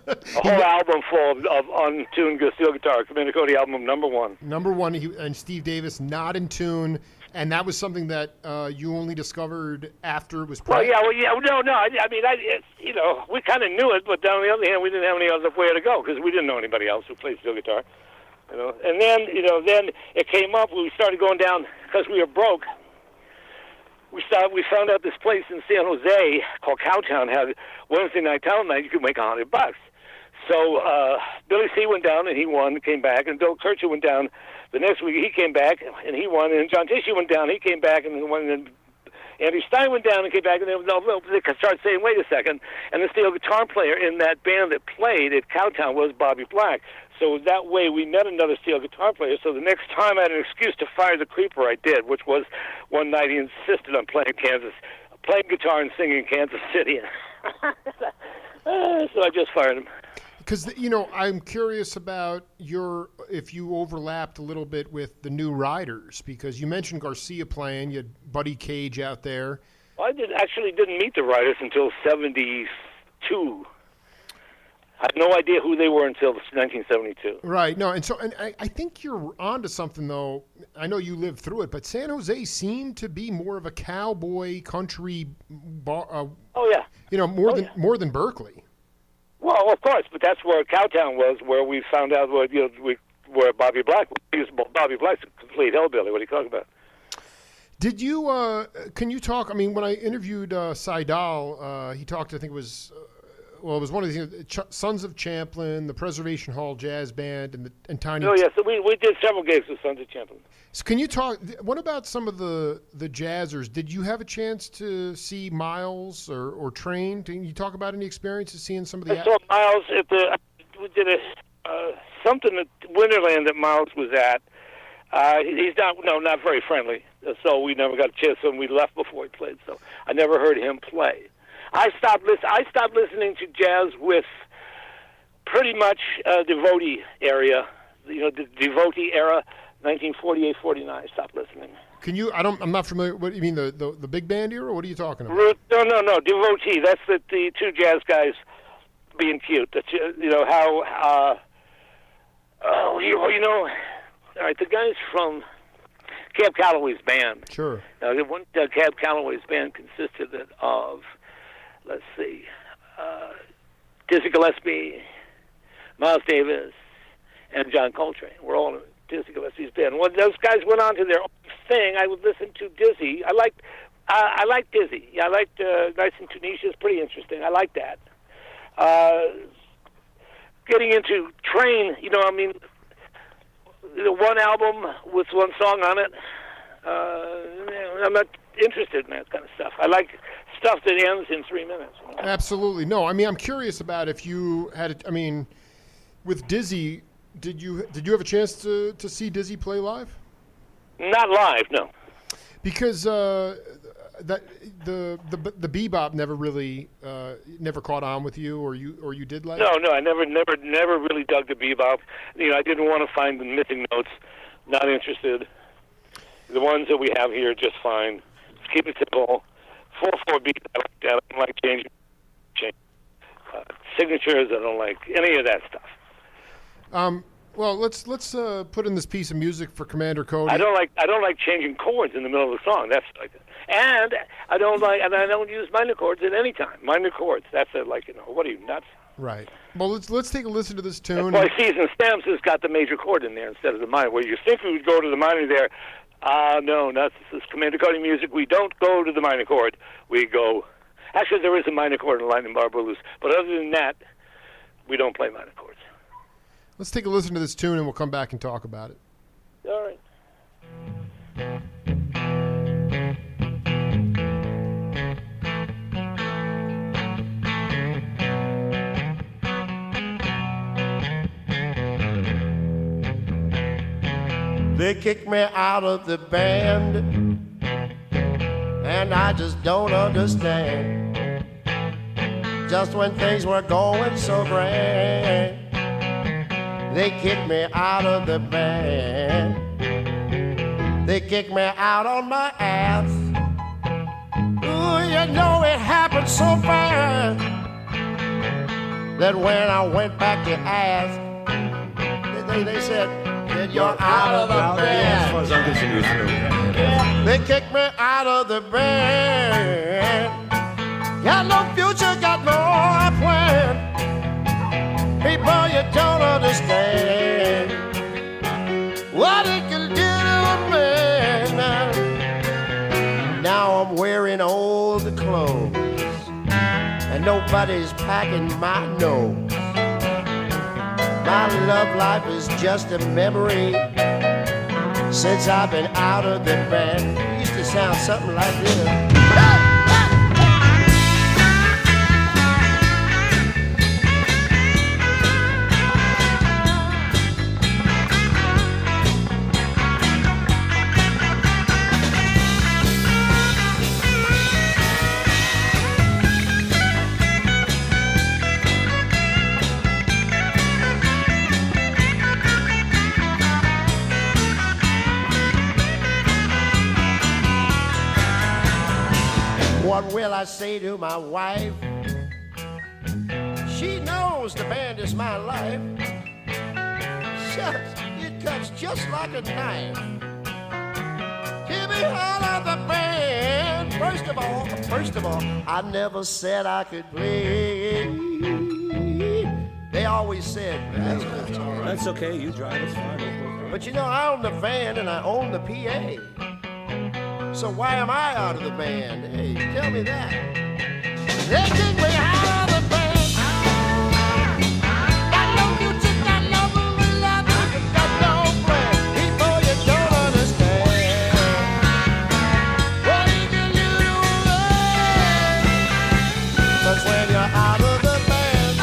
A whole album full of untuned steel guitar, Commander Cody album number 1. Number 1, and Steve Davis not in tune, and that was something that you only discovered after it was played? No. I mean, we kind of knew it, but on the other hand, we didn't have any other way to go because we didn't know anybody else who played steel guitar. And then, then it came up. We started going down because we were broke. We found out this place in San Jose called Cowtown had Wednesday night talent night. You could make $100. So Billy C. went down and he won, came back, and Bill Kircher went down the next week. He came back and he won, and John Tishy went down. He came back and he won, and Andy Stein went down and came back, and they started saying, "Wait a second!" And the steel guitar player in that band that played at Cowtown was Bobby Black. So that way we met another steel guitar player. So the next time I had an excuse to fire the Creeper, I did, which was one night he insisted on playing guitar and singing in Kansas City. So I just fired him. Because, I'm curious about if you overlapped a little bit with the New Riders, because you mentioned Garcia playing, you had Buddy Cage out there. Well, I didn't meet the Riders until 72. I had no idea who they were until 1972. Right. No, and I think you're onto something, though. I know you lived through it, but San Jose seemed to be more of a cowboy country bar. More than Berkeley. Well, of course, but that's where Cowtown was, where we found out where Bobby Black was. Bobby Black's a complete hillbilly. What are you talking about? Did you? Can you talk? I mean, when I interviewed Seidel, he talked. I think it was. It was one of the Sons of Champlin, the Preservation Hall Jazz Band, and Tiny. Oh, yeah. So we did several gigs with Sons of Champlin. So can you talk? What about some of the jazzers? Did you have a chance to see Miles or Train? Can you talk about any experiences seeing some of the? I saw Miles we did something at Winterland that Miles was at. He's not very friendly, so we never got a chance. And we left before he played, so I never heard him play. I stopped listening to jazz with pretty much Devotee area, the Devotee era, 1948, 49. I stopped listening. Can you? I'm not familiar. What do you mean, the big band era? What are you talking about? No, Devotee. That's the two jazz guys being cute. That's how. All right, the guys from Cab Calloway's band. Sure. Cab Calloway's band consisted of. Let's see, Dizzy Gillespie, Miles Davis, and John Coltrane. We're all in Dizzy Gillespie's band. When those guys went on to their own thing, I would listen to Dizzy. I liked Dizzy. I liked Nice and Tunisia is pretty interesting. I like that. Getting into Train, one album with one song on it. I'm not interested in that kind of stuff. I like stuff that ends in 3 minutes. Absolutely. No, I mean, I'm curious about if you had, with Dizzy, did you have a chance to see Dizzy play live? Not live, no. Because that the bebop never really never caught on with you, or you did like? No, I never really dug the bebop. I didn't want to find the missing notes. Not interested. The ones that we have here are just fine. Just keep it simple. 4/4 beat. I don't like changing signatures. I don't like any of that stuff. Well, let's put in this piece of music for Commander Cody. I don't like changing chords in the middle of the song. That's like, and I don't use minor chords at any time. Minor chords. That's what are you, nuts? Right. Well, let's take a listen to this tune. That's why Season Stamps has got the major chord in there instead of the minor. Where you think we would go to the minor there. No, this is Commander Cody music. We don't go to the minor chord. We go. Actually, there is a minor chord in Lightning Bar Blues, but other than that, we don't play minor chords. Let's take a listen to this tune, and we'll come back and talk about it. All right. They kicked me out of the band, and I just don't understand. Just when things were going so grand, they kicked me out of the band. They kicked me out on my ass. Ooh, it happened so fast that when I went back to ask, they said, you're out of the band. As far as I'm concerned, They kicked me out of the band. Got no future, got no plan. People, you don't understand what it can do to a man. Now I'm wearing old clothes, and nobody's packing my nose. My love life is just a memory since I've been out of the band. It used to sound something like this. What will I say to my wife? She knows the band is my life. Shucks, it cuts just like a knife. Get me out of the band. First of all, I never said I could play. They always said, that's okay. You drive, it's fine. but I own the van and I own the PA. So why am I out of the band? Hey, tell me that. They kicked me out of the band. Got no future, got no love, got no plan. People, you don't understand what you can do to love. 'Cause when you're out of the band,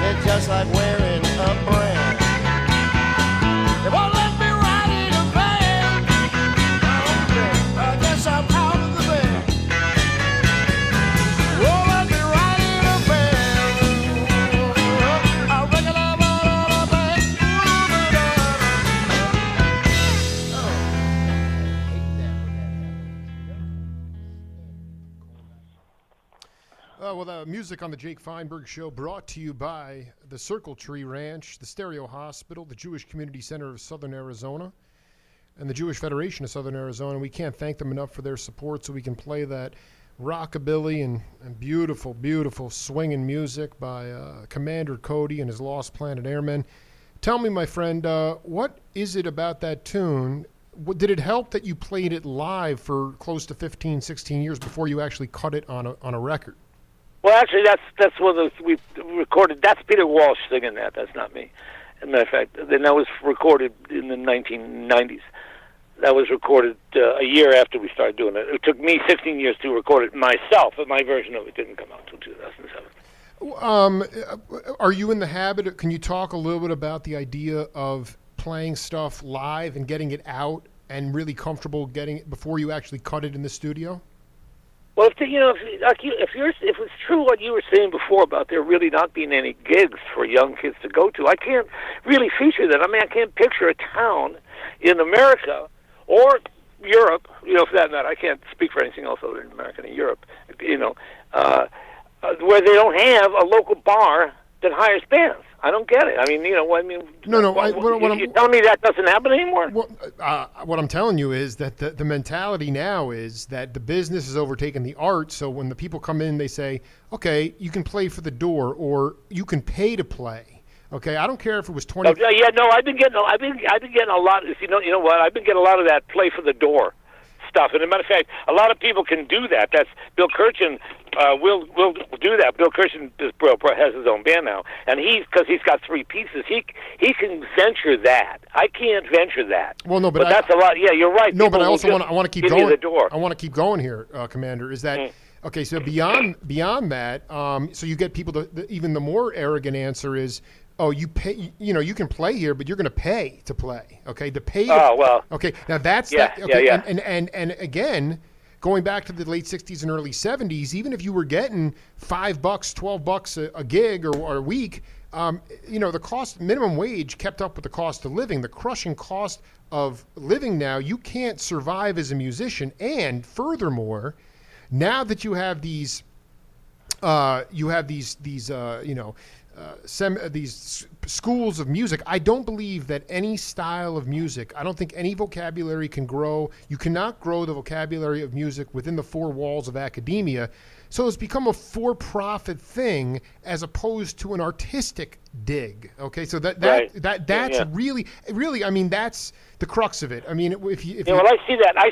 it's just like wearing a brand. They won't let me ride in a van. I guess I'm out of the band. Won't let me ride in a van. I reckon I'm out of the band. Oh, I hate that when that happens. Well, the music on the Jake Feinberg Show brought to you by the Circle Tree Ranch, the Stereo Hospital, the Jewish Community Center of Southern Arizona, and the Jewish Federation of Southern Arizona. We can't thank them enough for their support so we can play that rockabilly and beautiful, beautiful swinging music by Commander Cody and his Lost Planet Airmen. Tell me, my friend, what is it about that tune? Did it help that you played it live for close to 15, 16 years before you actually cut it on a record? Well, actually, that's one of we recorded. That's Peter Walsh singing that. That's not me. As a matter of fact, then that was recorded in the 1990s. That was recorded a year after we started doing it. It took me 16 years to record it myself, but my version of it didn't come out until 2007. Are you in the habit can you talk a little bit about the idea of playing stuff live and getting it out and really comfortable getting it before you actually cut it in the studio? Well, if it's true what you were saying before about there really not being any gigs for young kids to go to, I can't really feature that. I mean, I can't picture a town in America or Europe, for that matter. I can't speak for anything else other than America and Europe, where they don't have a local bar that hires bands. I don't get it. I mean, No. You're telling me that doesn't happen anymore? What I'm telling you is that the mentality now is that the business has overtaken the art. So when the people come in, they say, okay, you can play for the door or you can pay to play. Okay, I don't care if it was 20. I've been getting a lot. You know what? I've been getting a lot of that play for the door stuff. And as a matter of fact, a lot of people can do that. That's Bill Kirchen will do that. Bill Kirchen has his own band now, and because he's got three pieces, he can venture that. I can't venture that. Well, no, but that's a lot. Yeah, you're right. No, but I also want to keep going. The door. I want to keep going here, Commander. Is that okay? So beyond that, so you get people. Even the more arrogant answer is, oh, you pay. You can play here, but you're going to pay to play. Okay, the pay. Well. Okay, now that's that. Okay, yeah. And again, going back to the late '60s and early '70s, even if you were getting $5, $12 a gig or a week, the cost minimum wage kept up with the cost of living. The crushing cost of living now, you can't survive as a musician. And furthermore, now that you have these these schools of music, I don't believe that any style of music, I don't think any vocabulary can grow. You cannot grow the vocabulary of music within the four walls of academia. So it's become a for-profit thing as opposed to an artistic dig. Okay, so that's really, I mean, that's the crux of it. I mean, I see that. I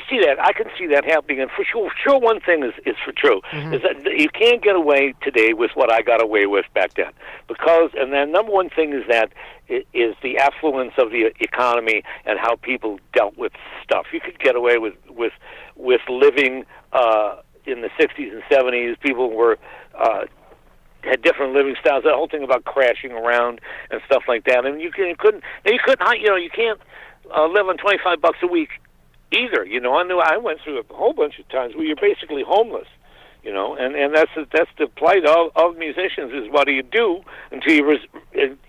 can see that happening. And for sure, one thing is for true is that you can't get away today with what I got away with back then, and then number one thing is that is the affluence of the economy and how people dealt with stuff. You could get away with living. In the 60s and 70s, people had different living styles. That whole thing about crashing around and stuff like that. I mean, you can't live on $25 a week either. I went through a whole bunch of times where you're basically homeless. And that's the plight of musicians. Is what do you do until you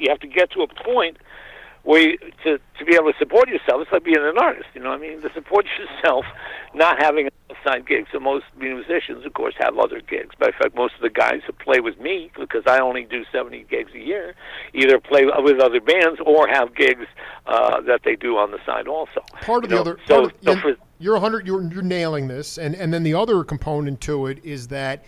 have to get to a point where to be able to support yourself. It's like being an artist, to support yourself, not having outside gigs. So most musicians, of course, have other gigs. Matter of fact, most of the guys who play with me, because I only do 70 gigs a year, either play with other bands or have gigs that they do on the side also. You're nailing this, and then the other component to it is that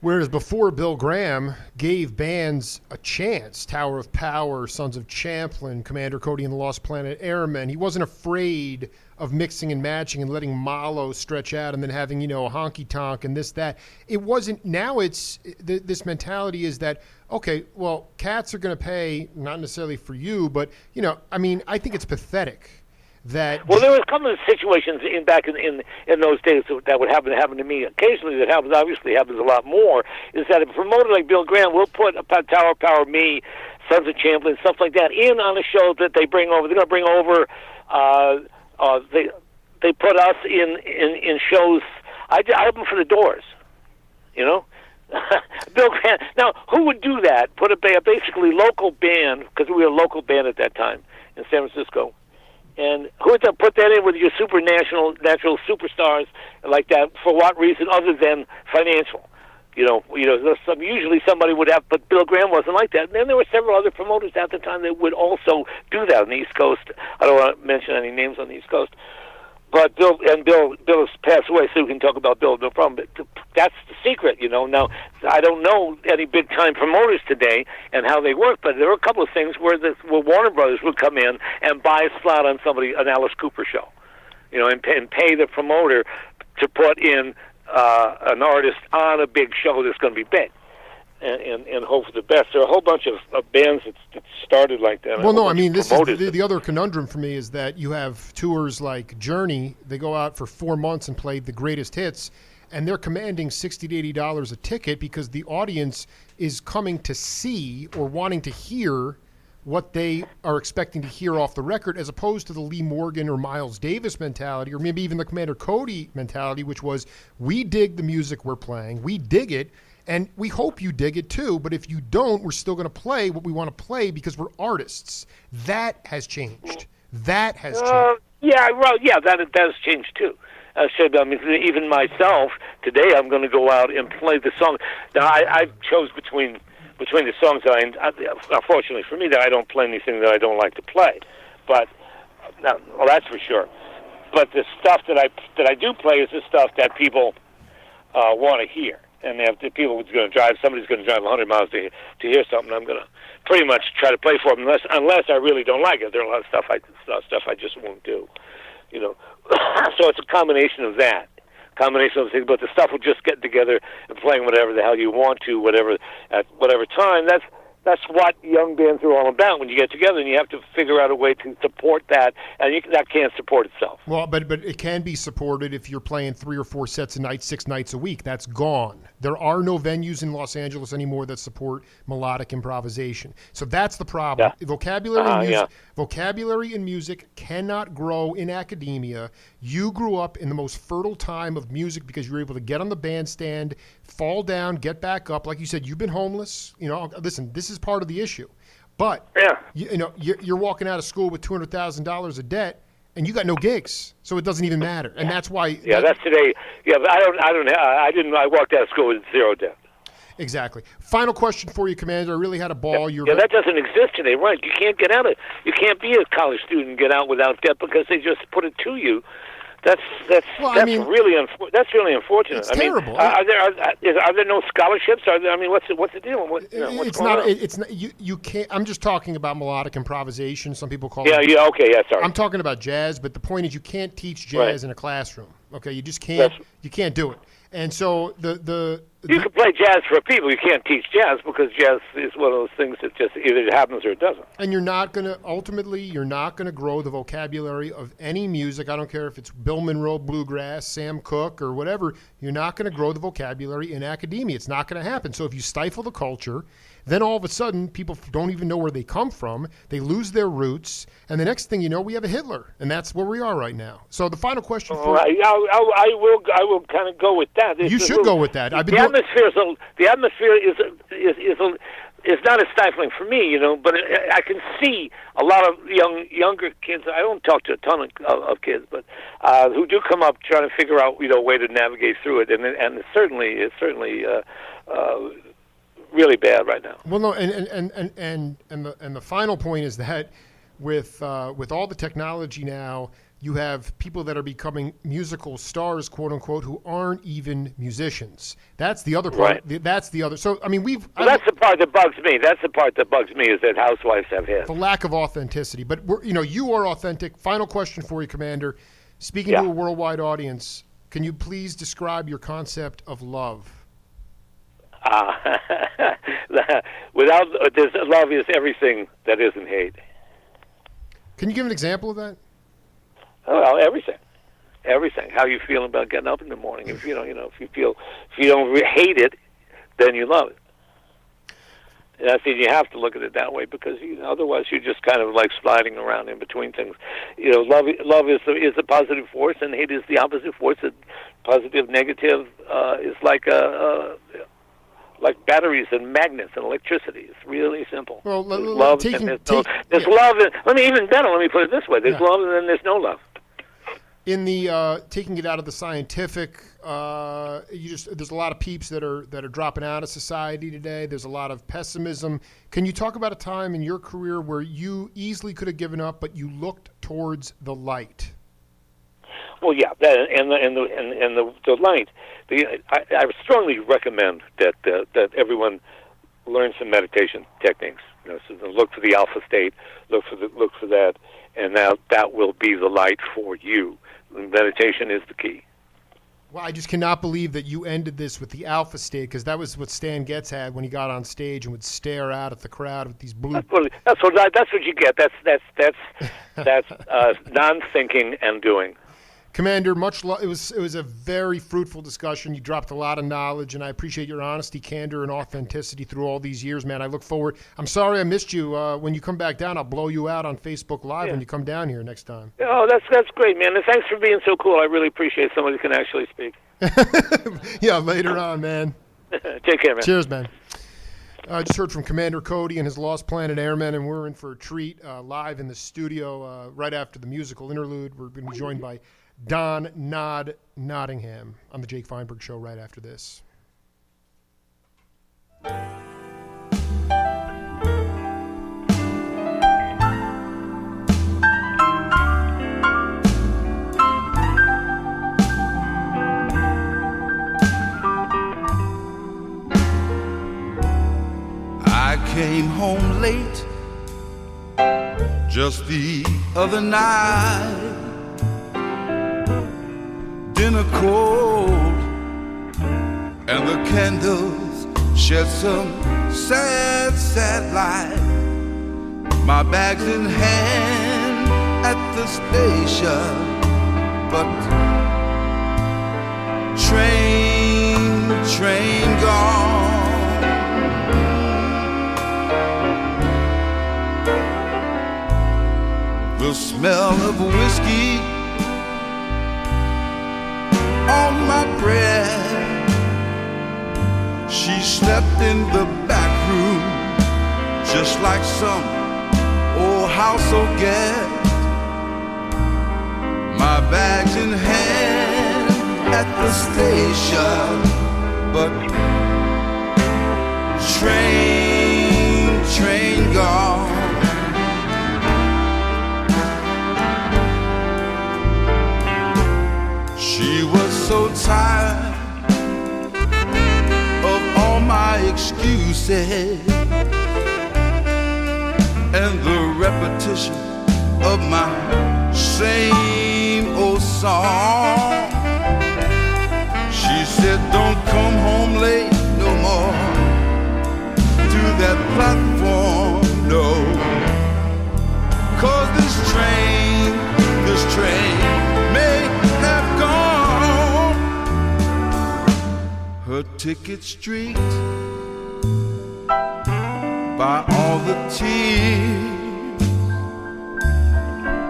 whereas before Bill Graham gave bands a chance, Tower of Power, Sons of Champlin, Commander Cody and the Lost Planet Airmen, he wasn't afraid of mixing and matching and letting Malo stretch out and then having, a honky tonk and this, that. It wasn't, now it's, this mentality is that, okay, well, cats are going to pay, not necessarily for you, but, I think it's pathetic. There was a couple of situations back in those days that would happen to me occasionally. That obviously happens a lot more. Is that a promoter like Bill Graham will put a Tower Power, me, Sons of Champlin, stuff like that in on a show that they bring over. They're going to bring over. They put us in shows. I open for the Doors. Bill Graham. Now, who would do that? Put a basically local band, because we were a local band at that time in San Francisco. And who would put that in with your natural superstars like that? For what reason other than financial? Usually somebody would have, but Bill Graham wasn't like that. And then there were several other promoters at the time that would also do that on the East Coast. I don't want to mention any names on the East Coast. But Bill has passed away, so we can talk about Bill, no problem. But that's the secret, Now, I don't know any big-time promoters today and how they work, but there were a couple of things where Warner Brothers would come in and buy a slot on an Alice Cooper show, and pay the promoter to put in an artist on a big show that's going to be big. And hope for the best. There are a whole bunch of bands that started like that. Well, no, I mean, this is the other conundrum for me is that you have tours like Journey. They go out for 4 months and play the greatest hits, and they're commanding $60 to $80 a ticket because the audience is coming to see or wanting to hear what they are expecting to hear off the record, as opposed to the Lee Morgan or Miles Davis mentality, or maybe even the Commander Cody mentality, which was, we dig the music we're playing, we dig it, and we hope you dig it too, but if you don't, we're still going to play what we want to play because we're artists. That has changed. That has changed. That has changed too. I mean, even myself, today I'm going to go out and play the song. Now, I chose between the songs that unfortunately for me, that I don't play anything that I don't like to play. But, well, that's for sure. But the stuff that I do play is the stuff that people want to hear. And if the people who's going to drive, somebody's going to drive 100 miles to hear something, I'm going to pretty much try to play for them, unless I really don't like it. There are a lot of stuff I just won't do, you know. So it's a combination of that. Combination of things, but the stuff will just get together and playing whatever the hell you want to, at whatever time. That's what young bands are all about. When you get together, and you have to figure out a way to support that, and that can't support itself. Well, but it can be supported if you're playing 3 or 4 sets a night, 6 nights a week. That's gone. There are no venues in Los Angeles anymore that support melodic improvisation. So that's the problem. Yeah. Vocabulary and music cannot grow in academia. You grew up in the most fertile time of music because you were able to get on the bandstand, fall down, get back up. Like you said, you've been homeless. You know, listen, this is part of the issue. But you're walking out of school with $200,000 of debt, and you got no gigs, so it doesn't even matter. And that's why. Yeah, that's today. Yeah, but I walked out of school with 0 debt. Exactly. Final question for you, Commander. I really had a ball. That doesn't exist today, right? You can't get out of it. You can't be a college student and get out without debt because they just put it to you. That's really unfortunate. It's terrible. Are there no scholarships? What's the deal? What's going on? It's not. You can't. I'm just talking about melodic improvisation. Some people call it. Sorry. I'm talking about jazz, but the point is you can't teach jazz in a classroom. Okay, you just can't. You can't do it. And so you can play jazz for people. You can't teach jazz because jazz is one of those things that just either it happens or it doesn't. And you're not going to grow the vocabulary of any music. I don't care if it's Bill Monroe bluegrass, Sam Cooke, or whatever. You're not going to grow the vocabulary in academia. It's not going to happen. So if you stifle the culture, then all of a sudden people don't even know where they come from. They lose their roots, and the next thing you know, we have a Hitler, and that's where we are right now. So the final question for I will kind of go with that. You should go with that. The atmosphere is not as stifling for me, you know. But I can see a lot of younger kids. I don't talk to a ton of kids, but who do come up trying to figure out a way to navigate through it, and it's certainly really bad right now. Well, no, and the final point is that with all the technology now, you have people that are becoming musical stars, quote unquote, who aren't even musicians. That's the other part. Right. That's the other. So I mean, that's the part that bugs me. That's the part that bugs me is that housewives have hits. The lack of authenticity. But you are authentic. Final question for you, Commander. Speaking to a worldwide audience, can you please describe your concept of love? Love is everything that isn't hate. Can you give an example of that? Well, everything. How you feel about getting up in the morning. If you don't hate it, then you love it. And I think you have to look at it that way because otherwise you're just kind of like sliding around in between things. Love is the positive force, and hate is the opposite force. Positive, negative is like batteries and magnets and electricity. It's really simple. Well, there's love and there's love. Let me put it this way: there's love and then there's no love. In the taking it out of the scientific, there's a lot of peeps that are dropping out of society today. There's a lot of pessimism. Can you talk about a time in your career where you easily could have given up, but you looked towards the light? Well, yeah, the light. I strongly recommend that everyone learn some meditation techniques. So look for the alpha state, look for that, and now that will be the light for you. Meditation is the key. Well, I just cannot believe that you ended this with the alpha state, because that was what Stan Getz had when he got on stage and would stare out at the crowd with these blue. That's what you get. That's non-thinking and doing. Commander, it was a very fruitful discussion. You dropped a lot of knowledge, and I appreciate your honesty, candor, and authenticity through all these years, man. I look forward. I'm sorry I missed you. When you come back down, I'll blow you out on Facebook Live when you come down here next time. Oh, that's great, man. And thanks for being so cool. I really appreciate somebody who can actually speak. Yeah, later on, man. Take care, man. Cheers, man. I just heard from Commander Cody and his Lost Planet Airmen, and we're in for a treat live in the studio right after the musical interlude. We're going to be joined by Don Nottingham on the Jake Feinberg Show right after this. I came home late just the other night. Dinner cold, and the candles shed some sad, sad light. My bag's in hand at the station, but train gone. The smell of whiskey on my breath. She slept in the back room just like some old household guest. My bag's in hand at the station, but train gone. She was so tired of all my excuses and the repetition of my same old song. She said, don't come home late no more to that platform, no. 'Cause this train may have gone her ticket streaked by all the tears,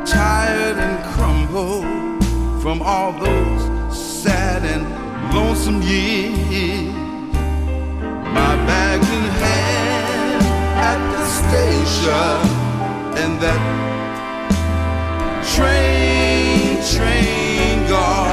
tired and crumbled from all those sad and lonesome years. My bag's in hand at the station, and that train gone.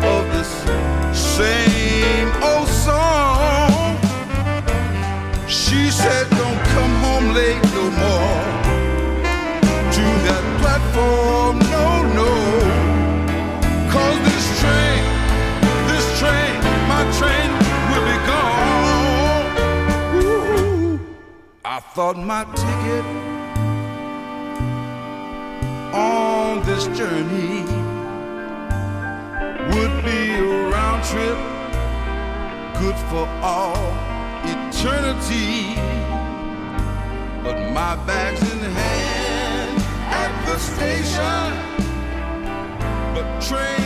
Of this same old song. She said, don't come home late no more to that platform, no, no. 'Cause this train, my train will be gone. Ooh, I thought my ticket on this journey would be a round trip, good for all eternity. but my bag's in hand at the station. But train